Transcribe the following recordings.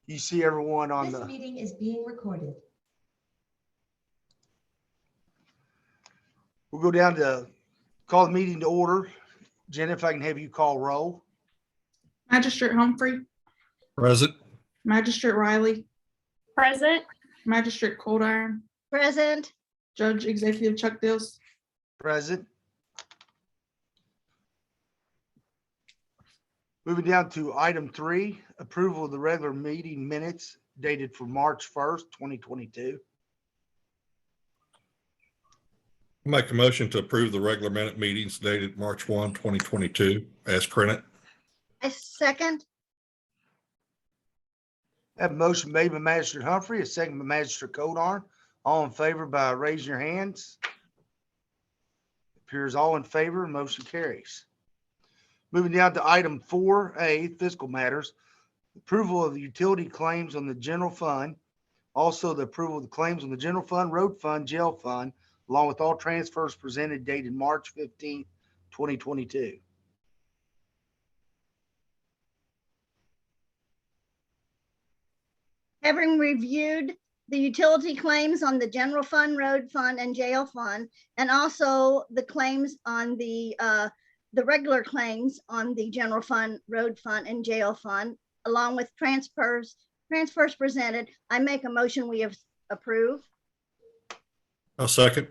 You see everyone on This meeting is being recorded. We'll go down to call the meeting to order. Jen, if I can have you call roll. Magistrate Humphrey, Present. Magistrate Riley, Present. Magistrate Coldiron, Present. Judge Executive Chuck Dills. Present. Moving down to item 3, approval of the regular meeting minutes dated for March 1st, 2022. Make a motion to approve the regular minute meetings dated March 1, 2022 as printed. I second. Have a motion made by Magistrate Humphrey, a second by Magistrate Coldiron. All in favor by raising your hands. Appears all in favor, motion carries. Moving down to item 4A, fiscal matters. Approval of the utility claims on the general fund. Also the approval of the claims on the general fund, road fund, jail fund, along with all transfers presented dated March 15, 2022. Having reviewed the utility claims on the general fund, road fund, and jail fund, and also the claims on the regular claims on the general fund, road fund, and jail fund, along with transfers presented, I make a motion we have approved. I'll second.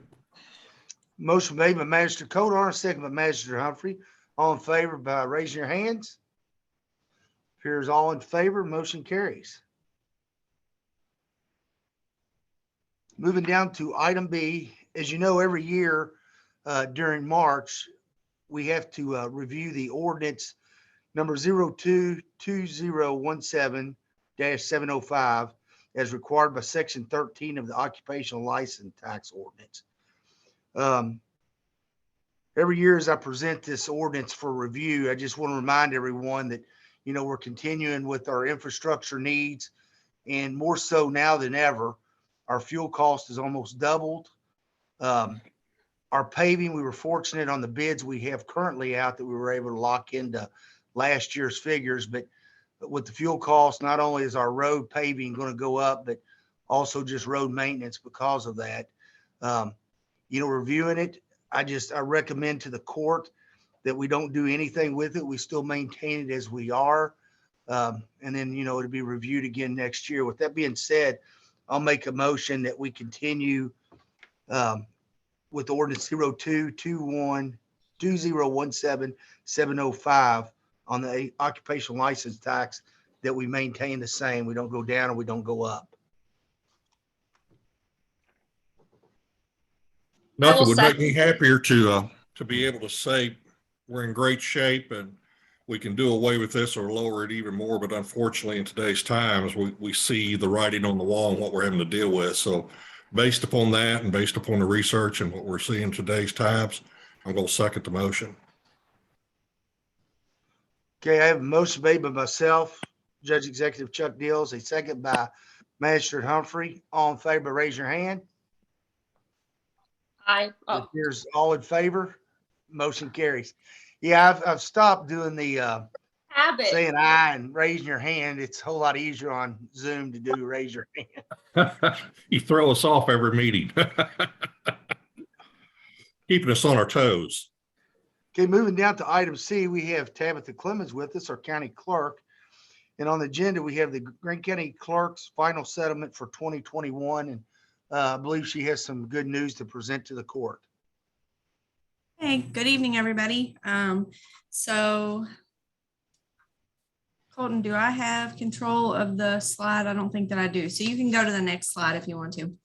Motion made by Magistrate Coldiron, second by Magistrate Humphrey. All in favor by raising your hands. Appears all in favor, motion carries. Moving down to item B, as you know, every year during March, we have to review the ordinance number 02-2017-705 as required by section 13 of the occupational license tax ordinance. Every year as I present this ordinance for review, I just want to remind everyone that, you know, we're continuing with our infrastructure needs, and more so now than ever, our fuel cost is almost doubled. Our paving, we were fortunate on the bids we have currently out that we were able to lock into last year's figures, but with the fuel cost, not only is our road paving going to go up, but also just road maintenance because of that. You know, reviewing it, I recommend to the court that we don't do anything with it. We still maintain it as we are. And then, you know, it'll be reviewed again next year. With that being said, I'll make a motion that we continue with ordinance 02-2017-705 on the occupational license tax, that we maintain the same. We don't go down or we don't go up. Nothing would make me happier to be able to say we're in great shape and we can do away with this or lower it even more. But unfortunately, in today's times, we see the writing on the wall and what we're having to deal with. So based upon that and based upon the research and what we're seeing in today's times, I'm going to second the motion. Okay, I have a motion made by myself, Judge Executive Chuck Dills, a second by Magistrate Humphrey. All in favor, raise your hand. Aye. It appears all in favor. Motion carries. Yeah, I've stopped doing the Habit. saying aye and raising your hand. It's a whole lot easier on Zoom to do raise your hand. You throw us off every meeting. Keeping us on our toes. Okay, moving down to item C, we have Tabitha Clemens with us, our county clerk. And on the agenda, we have the Grant County Clerk's final settlement for 2021. And I believe she has some good news to present to the court. Hey, good evening, everybody. So Colton, do I have control of the slide? I don't think that I do. So you can go to the next slide if you want to.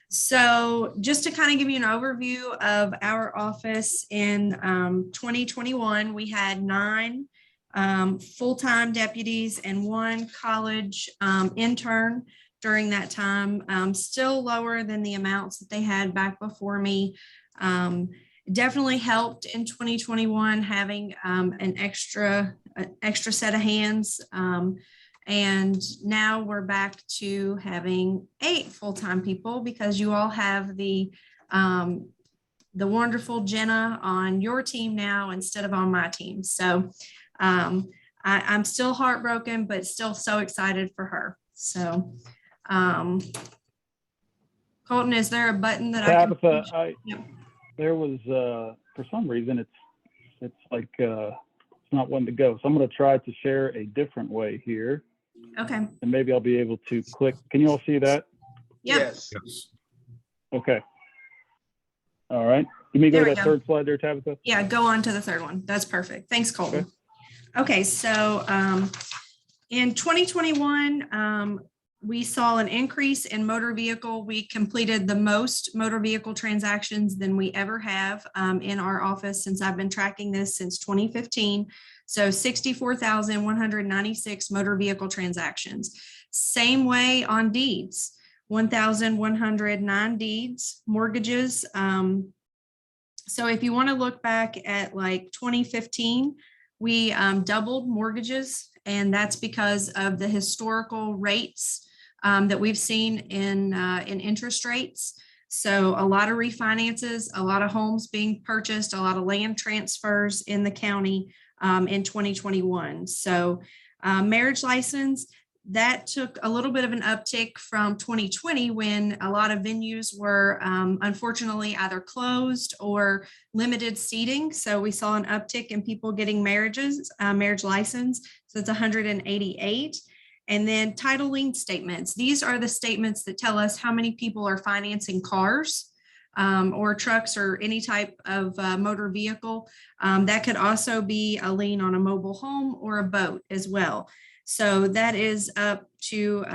So just to kind of give you an overview of our office in 2021, we had 9 full-time deputies and 1 college intern during that time, still lower than the amounts that they had back before me. Definitely helped in 2021 having an extra set of hands. And now we're back to having 8 full-time people because you all have the wonderful Jenna on your team now instead of on my team. So I'm still heartbroken, but still so excited for her. So, Colton, is there a button that I can? Tabitha, push? Yep. there was, for some reason, it's like, it's not one to go. So I'm going to try to share a different way here, Okay. and maybe I'll be able to click. Can you all see that? Yep. Yes. Yes. Okay. All right. You may go There to we that go. third slide there, Tabitha. Yeah, go on to the third one. That's perfect. Thanks, Colton. Okay, so in 2021, we saw an increase in motor vehicle. We completed the most motor vehicle transactions than we ever have in our office since I've been tracking this since 2015. So 64,196 motor vehicle transactions. Same way on deeds, 1,109 deeds, mortgages. So if you want to look back at like 2015, we doubled mortgages, and that's because of the historical rates that we've seen in interest rates. So a lot of refinances, a lot of homes being purchased, a lot of land transfers in the county in 2021. So marriage license, that took a little bit of an uptick from 2020 when a lot of venues were unfortunately either closed or limited seating. So we saw an uptick in people getting marriage license. So it's 188. And then title lien statements. These are the statements that tell us how many people are financing cars or trucks or any type of motor vehicle. That could also be a lien on a mobile home or a boat as well. So that is up to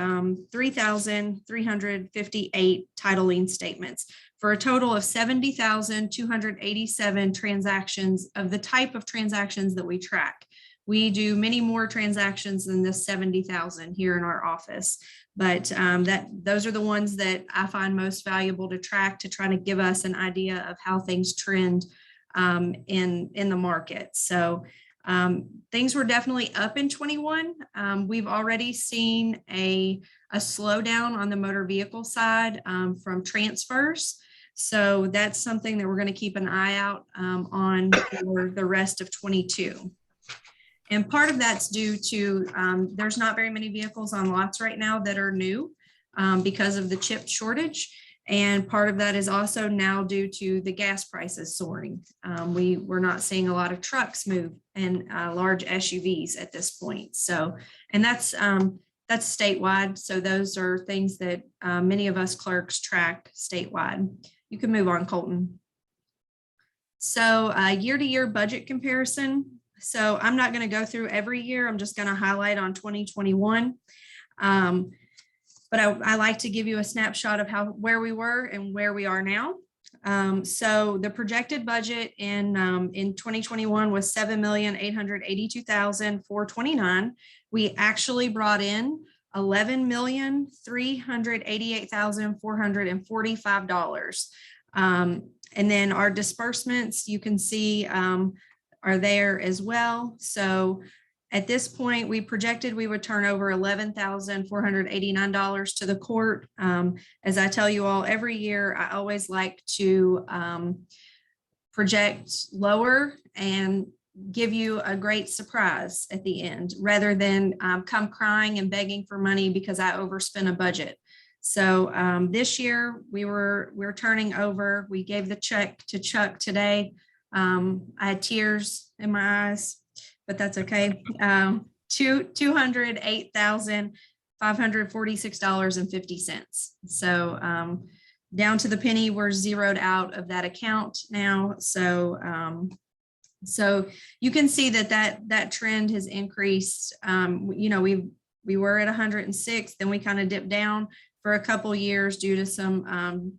3,358 title lien statements for a total of 70,287 transactions of the type of transactions that we track. We do many more transactions than the 70,000 here in our office, but those are the ones that I find most valuable to track to try to give us an idea of how things trend in the market. So things were definitely up in 21. We've already seen a slowdown on the motor vehicle side from transfers. So that's something that we're going to keep an eye out on for the rest of 22. And part of that's due to there's not very many vehicles on lots right now that are new because of the chip shortage. And part of that is also now due to the gas prices soaring. We're not seeing a lot of trucks move and large SUVs at this point. So, and that's statewide. So those are things that many of us clerks track statewide. You can move on, Colton. So year-to-year budget comparison. So I'm not going to go through every year. I'm just going to highlight on 2021. But I like to give you a snapshot of where we were and where we are now. So the projected budget in 2021 was $7,882,429. We actually brought in $11,388,445. And then our disbursements, you can see, are there as well. So at this point, we projected we would turn over $11,489 to the court. As I tell you all every year, I always like to project lower and give you a great surprise at the end, rather than come crying and begging for money because I overspent a budget. So this year we're turning over. We gave the check to Chuck today. I had tears in my eyes, but that's okay. $208,546.50. So down to the penny, we're zeroed out of that account now. So so you can see that trend has increased. We were at 106, then we kind of dipped down for a couple years due to some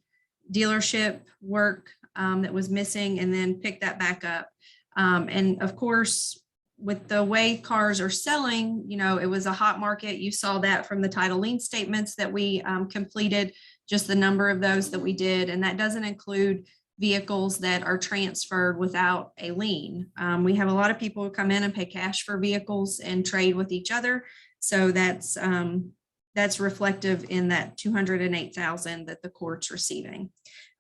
dealership work that was missing, and then picked that back up. And of course, with the way cars are selling, it was a hot market. You saw that from the title lien statements that we completed, just the number of those that we did. And that doesn't include vehicles that are transferred without a lien. We have a lot of people who come in and pay cash for vehicles and trade with each other. So that's reflective in that $208,000 that the court's receiving.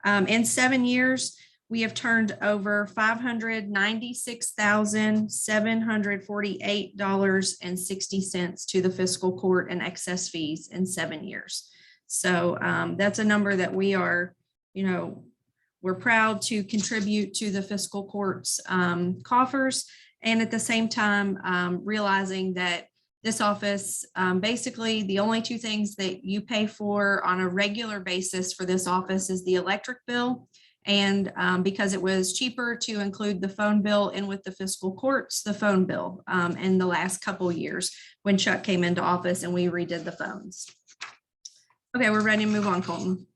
In 7 years, we have turned over $596,748.60 to the fiscal court in excess fees in 7 years. So that's a number that we are, we're proud to contribute to the fiscal court's coffers. And at the same time, realizing that this office, basically the only two things that you pay for on a regular basis for this office is the electric bill. And because it was cheaper to include the phone bill in with the fiscal courts, the phone bill in the last couple years when Chuck came into office and we redid the phones. Okay, we're ready to move on, Colton.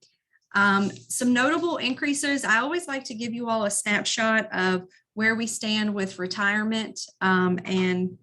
Some notable increases. I always like to give you all a snapshot of where we stand with retirement and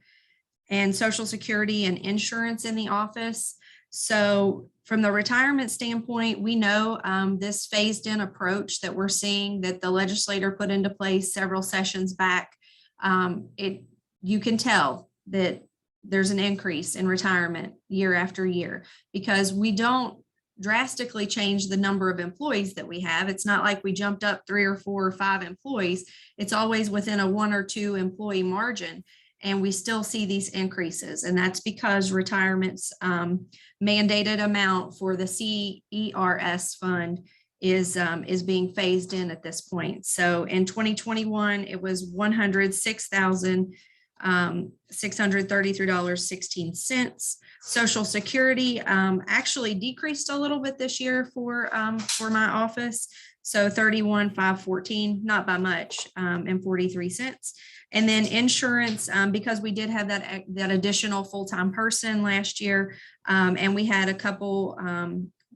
Social Security and insurance in the office. So from the retirement standpoint, we know this phased in approach that we're seeing that the legislator put into place several sessions back. You can tell that there's an increase in retirement year after year because we don't drastically change the number of employees that we have. It's not like we jumped up 3 or 4 or 5 employees. It's always within a 1 or 2 employee margin. And we still see these increases. And that's because retirement's mandated amount for the CERS fund is being phased in at this point. So in 2021, it was $106,633.16. Social Security actually decreased a little bit this year for my office. So $31,514, not by much, and 43 cents. And then insurance, because we did have that additional full-time person last year, and we had a couple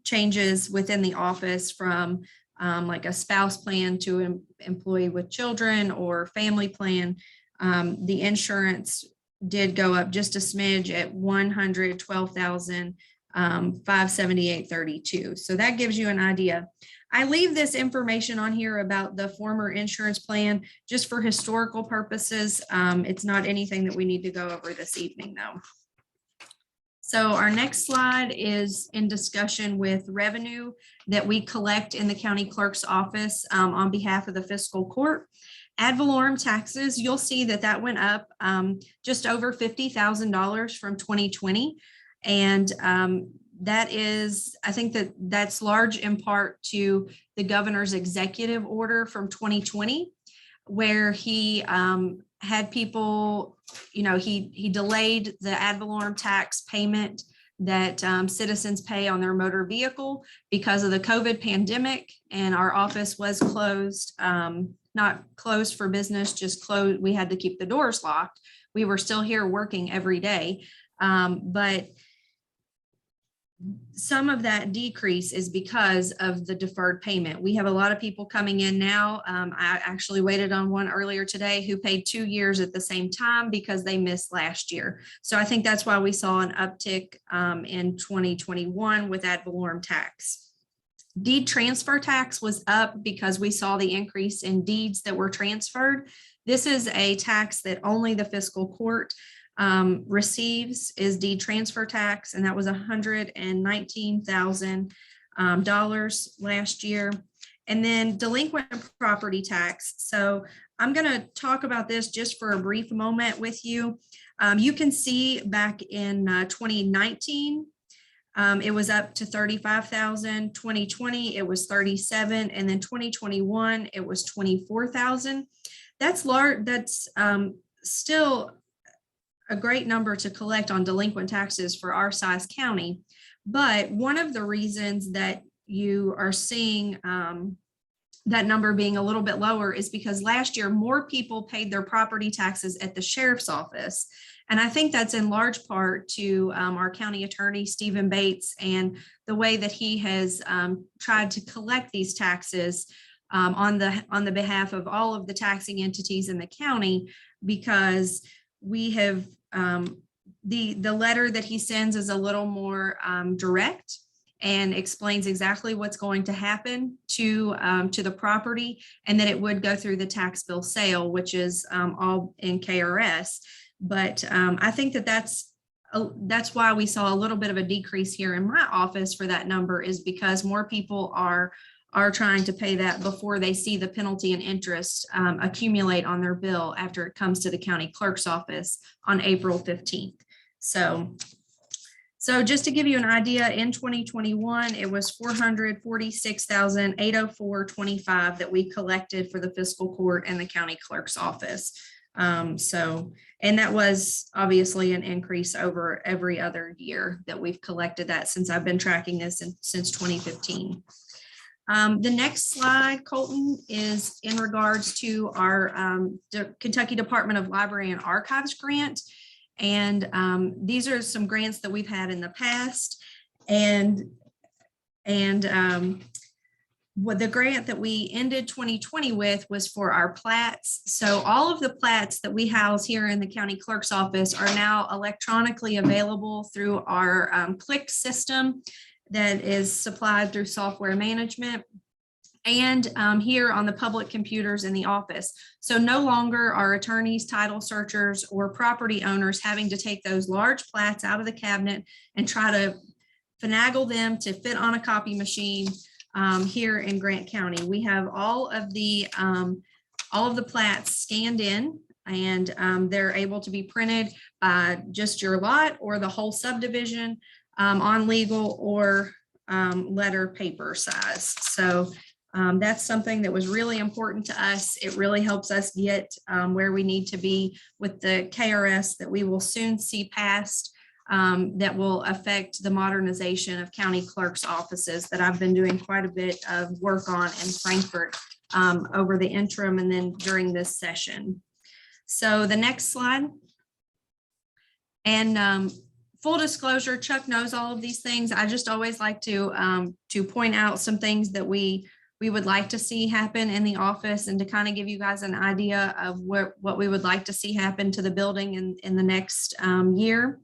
changes within the office from like a spouse plan to employee with children or family plan. The insurance did go up just a smidge at $112,578.32. So that gives you an idea. I leave this information on here about the former insurance plan just for historical purposes. It's not anything that we need to go over this evening, though. So our next slide is in discussion with revenue that we collect in the county clerk's office on behalf of the fiscal court. Ad valorem taxes, you'll see that went up just over $50,000 from 2020. And that is, I think that's large in part to the governor's executive order from 2020, where he had people, he delayed the ad valorem tax payment that citizens pay on their motor vehicle because of the COVID pandemic. And our office was closed, not closed for business, just closed. We had to keep the doors locked. We were still here working every day. But some of that decrease is because of the deferred payment. We have a lot of people coming in now. I actually waited on one earlier today who paid 2 years at the same time because they missed last year. So I think that's why we saw an uptick in 2021 with ad valorem tax. Deed transfer tax was up because we saw the increase in deeds that were transferred. This is a tax that only the fiscal court receives, is deed transfer tax, and that was $119,000 last year. And then delinquent property tax. So I'm going to talk about this just for a brief moment with you. You can see back in 2019, it was up to 35,000. 2020, it was 37, and then 2021, it was 24,000. That's large. That's still a great number to collect on delinquent taxes for our size county. But one of the reasons that you are seeing that number being a little bit lower is because last year more people paid their property taxes at the sheriff's office. And I think that's in large part to our county attorney, Stephen Bates, and the way that he has tried to collect these taxes on the behalf of all of the taxing entities in the county, because we have the letter that he sends is a little more direct and explains exactly what's going to happen to the property, and that it would go through the tax bill sale, which is all in KRS. But I think that's why we saw a little bit of a decrease here in my office for that number, is because more people are are trying to pay that before they see the penalty and interest accumulate on their bill after it comes to the county clerk's office on April 15th. So just to give you an idea, in 2021, it was $446,804.25 that we collected for the fiscal court and the county clerk's office. And that was obviously an increase over every other year that we've collected that since I've been tracking this since 2015. The next slide, Colton, is in regards to our Kentucky Department of Library and Archives grant. And these are some grants that we've had in the past. What the grant that we ended 2020 with was for our plats. So all of the plats that we house here in the county clerk's office are now electronically available through our click system that is supplied through software management, and here on the public computers in the office. So no longer are attorneys, title searchers, or property owners having to take those large plats out of the cabinet and try to finagle them to fit on a copy machine here in Grant County. We have all of the plats scanned in, and they're able to be printed by just your lot or the whole subdivision on legal or letter paper size. So that's something that was really important to us. It really helps us get where we need to be with the KRS that we will soon see passed, that will affect the modernization of county clerk's offices that I've been doing quite a bit of work on in Frankfort over the interim and then during this session. So the next slide. And full disclosure, Chuck knows all of these things. I just always like to point out some things that we would like to see happen in the office, and to kind of give you guys an idea of what we would like to see happen to the building in the next year.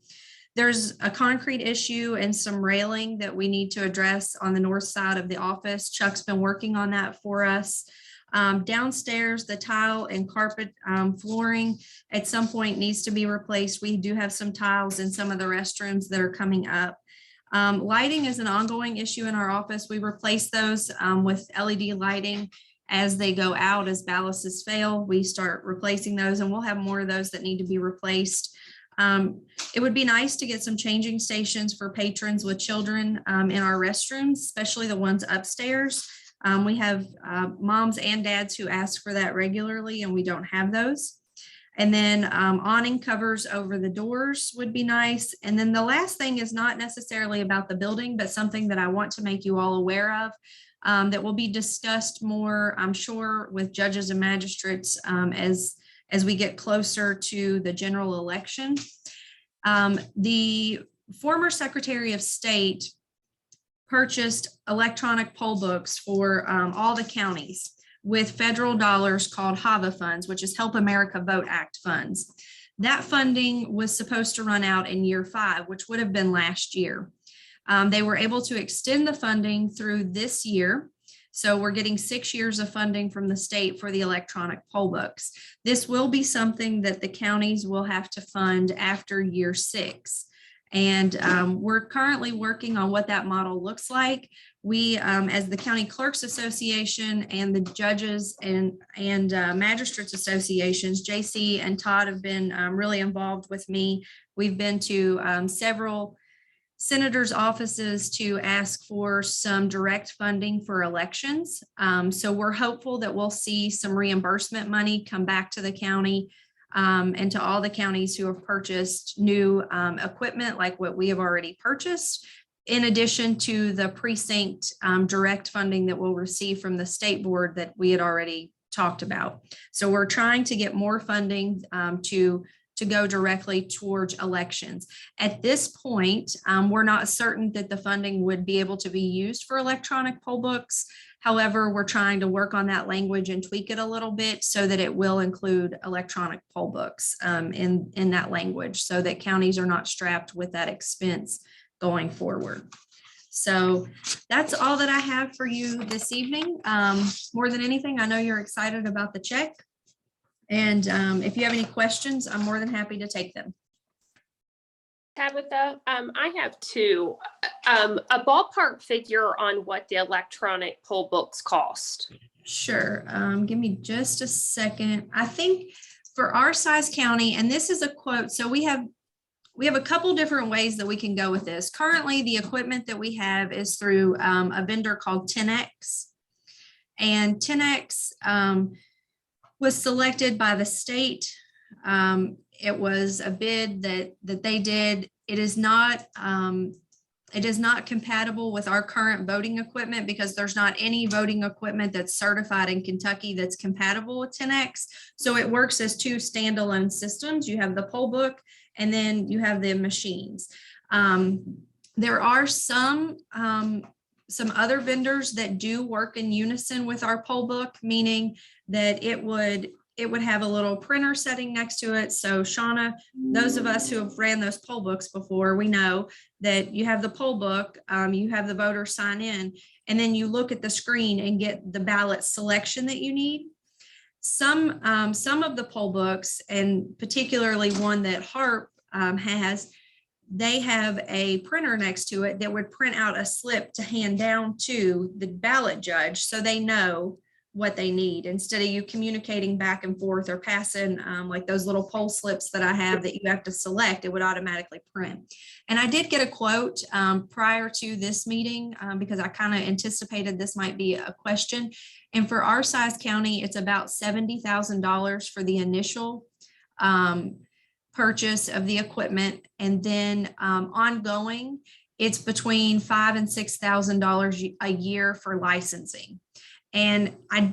There's a concrete issue and some railing that we need to address on the north side of the office. Chuck's been working on that for us. Downstairs, the tile and carpet flooring at some point needs to be replaced. We do have some tiles in some of the restrooms that are coming up. Lighting is an ongoing issue in our office. We replace those with LED lighting as they go out, as ballasts fail. We start replacing those, and we'll have more of those that need to be replaced. It would be nice to get some changing stations for patrons with children in our restrooms, especially the ones upstairs. We have moms and dads who ask for that regularly, and we don't have those. And then awning covers over the doors would be nice. And then the last thing is not necessarily about the building, but something that I want to make you all aware of that will be discussed more, I'm sure, with judges and magistrates as we get closer to the general election. The former Secretary of State purchased electronic poll books for all the counties with federal dollars called HAVA funds, which is Help America Vote Act funds. That funding was supposed to run out in year 5, which would have been last year. They were able to extend the funding through this year. So we're getting 6 years of funding from the state for the electronic poll books. This will be something that the counties will have to fund after year 6. And we're currently working on what that model looks like. We, as the County Clerks Association and the Judges and Magistrates Associations, JC and Todd have been really involved with me. We've been to several senators' offices to ask for some direct funding for elections. So we're hopeful that we'll see some reimbursement money come back to the county and to all the counties who have purchased new equipment like what we have already purchased, in addition to the precinct direct funding that we'll receive from the state board that we had already talked about. So we're trying to get more funding to go directly towards elections. At this point, we're not certain that the funding would be able to be used for electronic poll books. However, we're trying to work on that language and tweak it a little bit so that it will include electronic poll books in that language, so that counties are not strapped with that expense going forward. So that's all that I have for you this evening. More than anything, I know you're excited about the check. And if you have any questions, I'm more than happy to take them. Tabitha, I have two. A ballpark figure on what the electronic poll books cost. Sure. Give me just a second. I think for our size county, and this is a quote, so we have a couple different ways that we can go with this. Currently, the equipment that we have is through a vendor called 10X. And 10X was selected by the state. It was a bid that they did. It is not compatible with our current voting equipment because there's not any voting equipment that's certified in Kentucky that's compatible with 10X. So it works as two standalone systems. You have the poll book and then you have the machines. There are some other vendors that do work in unison with our poll book, meaning that it would have a little printer setting next to it. So Shauna, those of us who have ran those poll books before, we know that you have the poll book, you have the voter sign in, and then you look at the screen and get the ballot selection that you need. Some of the poll books, and particularly one that HARP has, they have a printer next to it that would print out a slip to hand down to the ballot judge so they know what they need instead of you communicating back and forth or passing like those little poll slips that I have that you have to select. It would automatically print. And I did get a quote prior to this meeting because I kind of anticipated this might be a question. And for our size county, it's about $70,000 for the initial purchase of the equipment. And then ongoing, it's between $5,000 and $6,000 a year for licensing. And I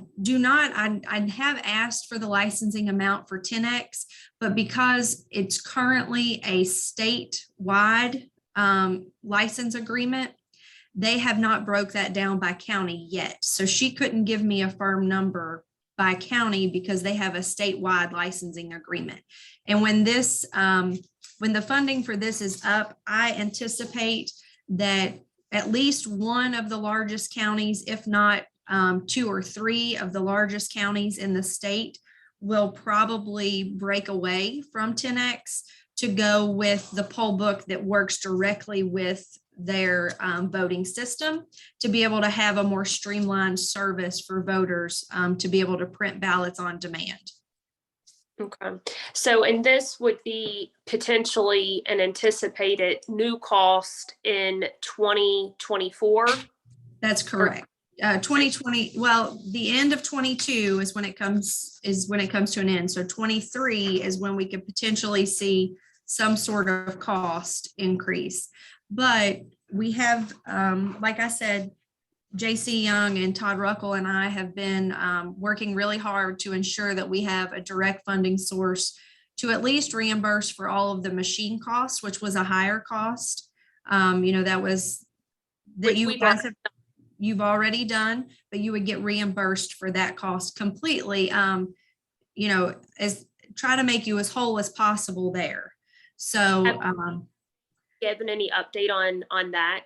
have asked for the licensing amount for 10X, but because it's currently a statewide license agreement, they have not broke that down by county yet. So she couldn't give me a firm number by county because they have a statewide licensing agreement. And when the funding for this is up, I anticipate that at least one of the largest counties, if not 2 or 3 of the largest counties in the state, will probably break away from 10X to go with the poll book that works directly with their voting system to be able to have a more streamlined service for voters to be able to print ballots on demand. Okay. So, and this would be potentially an anticipated new cost in 2024? That's correct. 2020, well, the end of 22 is when it comes to an end. So 23 is when we could potentially see some sort of cost increase. But we have, like I said, JC Young and Todd Ruckel and I have been working really hard to ensure that we have a direct funding source to at least reimburse for all of the machine costs, which was a higher cost. That was that you guys have. You've already done, but you would get reimbursed for that cost completely, as try to make you as whole as possible there. So given any update on that?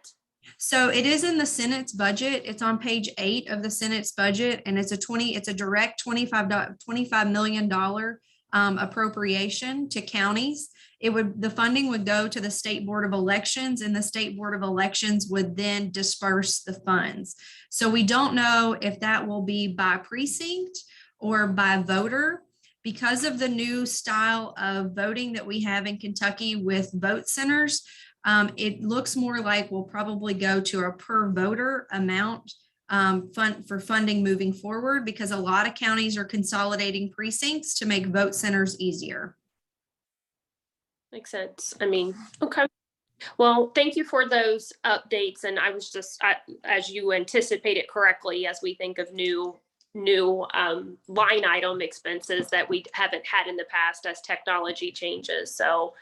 So it is in the Senate's budget. It's on page 8 of the Senate's budget, and it's a direct $25 million appropriation to counties. The funding would go to the State Board of Elections, and the State Board of Elections would then disperse the funds. So we don't know if that will be by precinct or by voter. Because of the new style of voting that we have in Kentucky with vote centers, it looks more like we'll probably go to a per voter amount for funding moving forward, because a lot of counties are consolidating precincts to make vote centers easier. Makes sense. I mean, okay. Well, thank you for those updates. And I was just, as you anticipated correctly, as we think of new line item expenses that we haven't had in the past as technology changes. So,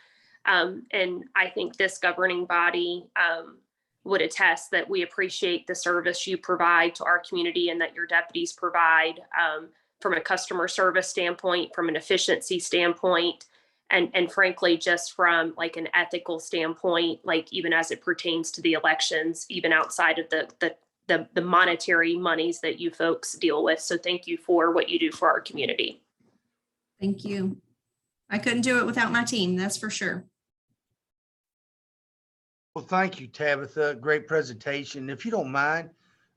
and I think this governing body would attest that we appreciate the service you provide to our community and that your deputies provide from a customer service standpoint, from an efficiency standpoint, and frankly, just from like an ethical standpoint, like even as it pertains to the elections, even outside of the monetary monies that you folks deal with. So thank you for what you do for our community. Thank you. I couldn't do it without my team, that's for sure. Well, thank you, Tabitha. Great presentation. If you don't mind,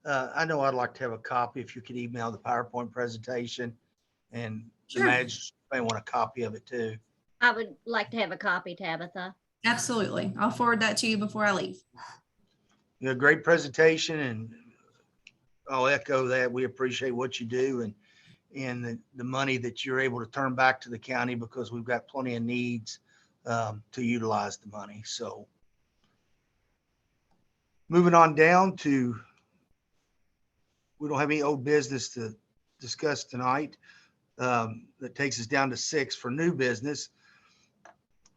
I know I'd like to have a copy if you could email the PowerPoint presentation, and the Sure. magistrate may want a copy of it too. I would like to have a copy, Tabitha. Absolutely. I'll forward that to you before I leave. Great presentation, and I'll echo that. We appreciate what you do and the money that you're able to turn back to the county, because we've got plenty of needs to utilize the money. So moving on down to, we don't have any old business to discuss tonight. That takes us down to 6 for new business.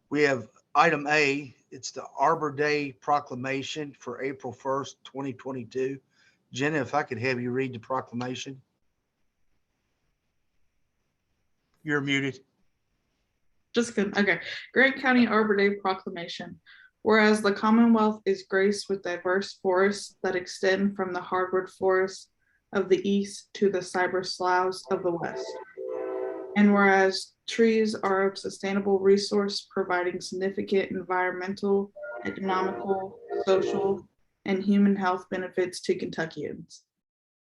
We have item A. It's the Arbor Day Proclamation for April 1st, 2022. Jenna, if I could have you read the proclamation. You're muted. Just kidding. Okay. Grant County Arbor Day Proclamation. Whereas the Commonwealth is graced with diverse forests that extend from the hardwood forests of the east to the cypress sloughs of the west. And whereas trees are a sustainable resource providing significant environmental, economical, social, and human health benefits to Kentuckians.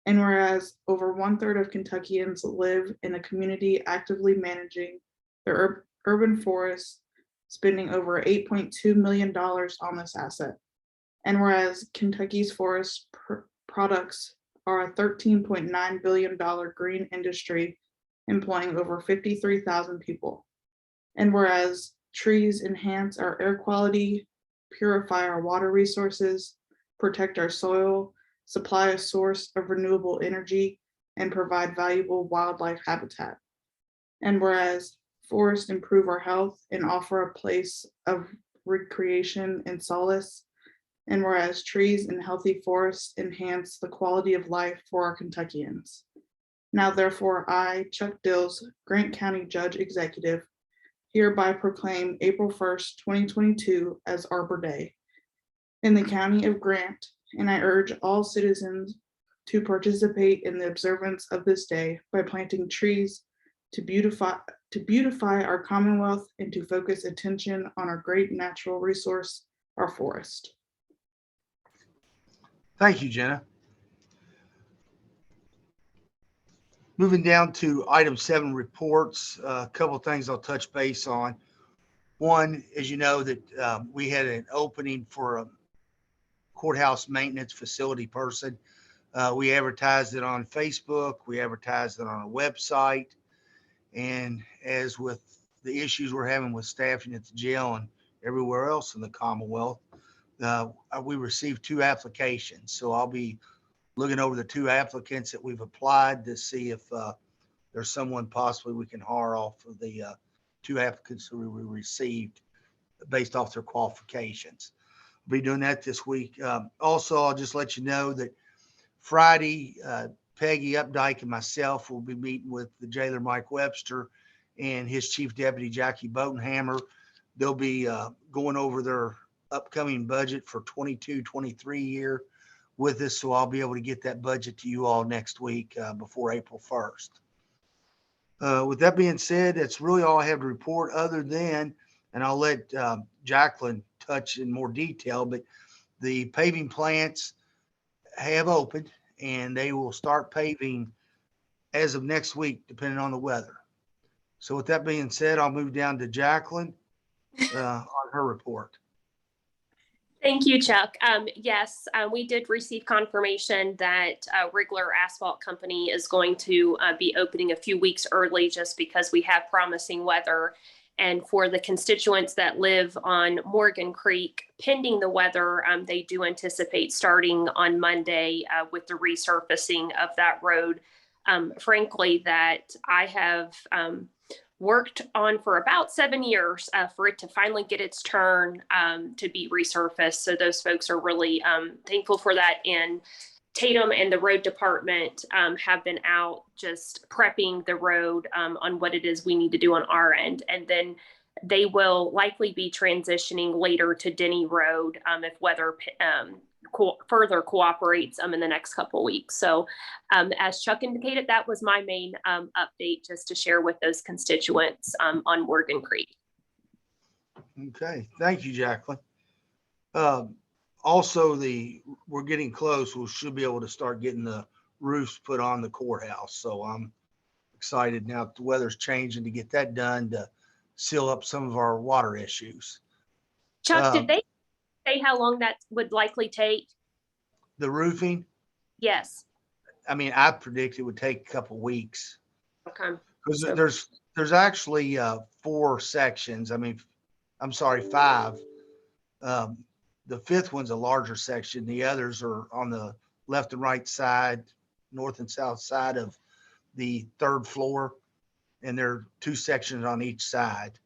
And whereas over 1/3 of Kentuckians live in a community actively managing their urban forests, spending over $8.2 million on this asset. And whereas Kentucky's forest products are a $13.9 billion green industry employing over 53,000 people. And whereas trees enhance our air quality, purify our water resources, protect our soil, supply a source of renewable energy, and provide valuable wildlife habitat. And whereas forests improve our health and offer a place of recreation and solace. And whereas trees and healthy forests enhance the quality of life for our Kentuckians. Now therefore, I, Chuck Dills, Grant County Judge Executive, hereby proclaim April 1st, 2022 as Arbor Day in the County of Grant, and I urge all citizens to participate in the observance of this day by planting trees to beautify our Commonwealth and to focus attention on our great natural resource, our forest. Thank you, Jenna. Moving down to item 7, reports. A couple of things I'll touch base on. One, as you know, that we had an opening for a courthouse maintenance facility person. We advertised it on Facebook. We advertised it on our website. And as with the issues we're having with staffing at the jail and everywhere else in the Commonwealth, we received 2 applications. So I'll be looking over the 2 applicants that we've applied to see if there's someone possibly we can hire off of the 2 applicants that we received based off their qualifications. We'll be doing that this week. Also, I'll just let you know that Friday, Peggy Updike and myself will be meeting with the jailer Mike Webster and his chief deputy Jackie Botenhammer. They'll be going over their upcoming budget for 22-23 year with us. So I'll be able to get that budget to you all next week before April 1st. With that being said, that's really all I have to report, other than, and I'll let Jacqueline touch in more detail, but the paving plants have opened and they will start paving as of next week, depending on the weather. So with that being said, I'll move down to Jacqueline on her report. Thank you, Chuck. Yes, we did receive confirmation that Rigler Asphalt Company is going to be opening a few weeks early just because we have promising weather. And for the constituents that live on Morgan Creek, pending the weather, they do anticipate starting on Monday with the resurfacing of that road. Frankly, that I have worked on for about 7 years for it to finally get its turn to be resurfaced. So those folks are really thankful for that. And Tatum and the road department have been out just prepping the road on what it is we need to do on our end. And then they will likely be transitioning later to Denny Road if weather further cooperates in the next couple of weeks. So as Chuck indicated, that was my main update just to share with those constituents on Morgan Creek. Okay, thank you, Jacqueline. Also, we're getting close. We should be able to start getting the roofs put on the courthouse. So I'm excited now that the weather's changing to get that done to seal up some of our water issues. Chuck, did they say how long that would likely take? The roofing, Yes. I mean, I predict it would take a couple weeks Okay. because So- there's actually 4 sections. I mean, I'm sorry, 5. The 5th one's a larger section. The others are on the left and right side, north and south side of the 3rd floor. And there are 2 sections on each side.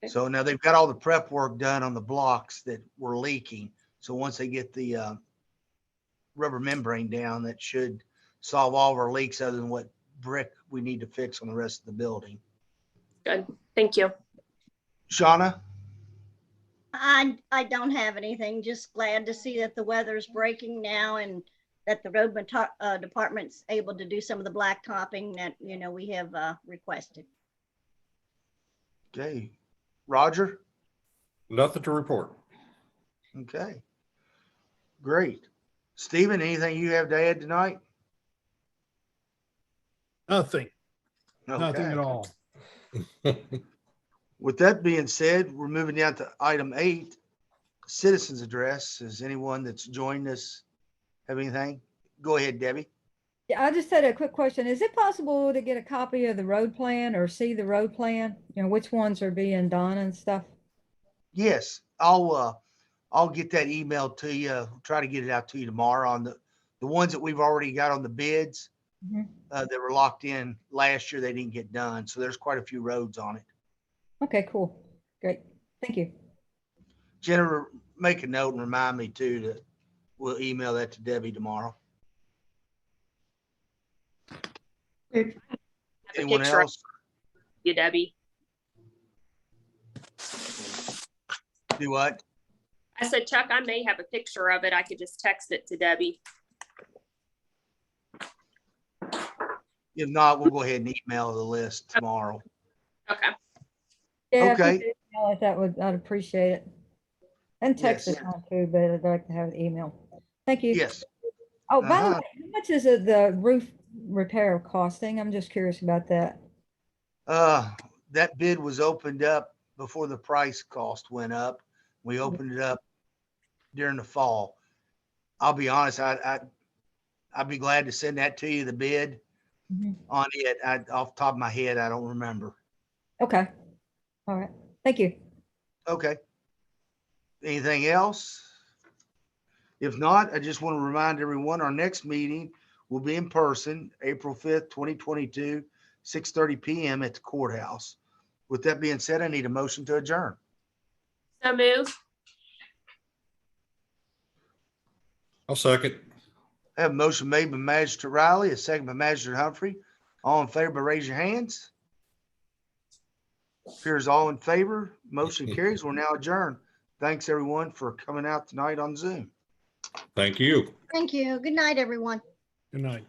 Okay. So now they've got all the prep work done on the blocks that were leaking. So once they get the rubber membrane down, that should solve all of our leaks other than what brick we need to fix on the rest of the building. Good. Thank you. Shauna? I don't have anything, just glad to see that the weather's breaking now and that the road department's able to do some of the blacktopping that, we have requested. Okay. Roger? Nothing to report. Okay. Great. Stephen, anything you have to add tonight? Nothing Okay. at all. With that being said, we're moving down to item 8, citizens address. Is anyone that's joined us have anything? Go ahead, Debbie. Yeah, I just had a quick question. Is it possible to get a copy of the road plan or see the road plan? Which ones are being done and stuff? Yes, I'll get that email to you. Try to get it out to you tomorrow on the ones that we've already got on the bids Mhm. that were locked in last year. They didn't get done. So there's quite a few roads on it. Okay, cool. Great. Thank you. Jennifer, make a note and remind me too that we'll email that to Debbie tomorrow. Okay. Have a Anyone picture of else? you, Debbie. Do what? I said, Chuck, I may have a picture of it. I could just text it to Debbie. If not, we'll go ahead and email the list tomorrow. Okay. Yeah, if you Okay. could email it, I'd appreciate it. And text Yes. it on too, but I'd like to have the email. Thank you. Yes. Oh, by the Uh-huh. way, how much is the roof repair costing? I'm just curious about that. That bid was opened up before the price cost went up. We opened it up during the fall. I'll be honest, I'd be glad to send that to you, the bid Mhm. on it. Off the top of my head, I don't remember. Okay. All right. Thank you. Okay. Anything else? If not, I just want to remind everyone, our next meeting will be in person, April 5th, 2022, 6:30 PM at the courthouse. With that being said, I need a motion to adjourn. So move. I'll second. I have a motion made by Magistrate Riley, a second by Magistrate Humphrey. All in favor, raise your hands. Appears all in favor. Motion carries. We're now adjourned. Thanks, everyone, for coming out tonight on Zoom. Thank you. Thank you. Good night, everyone. Good night.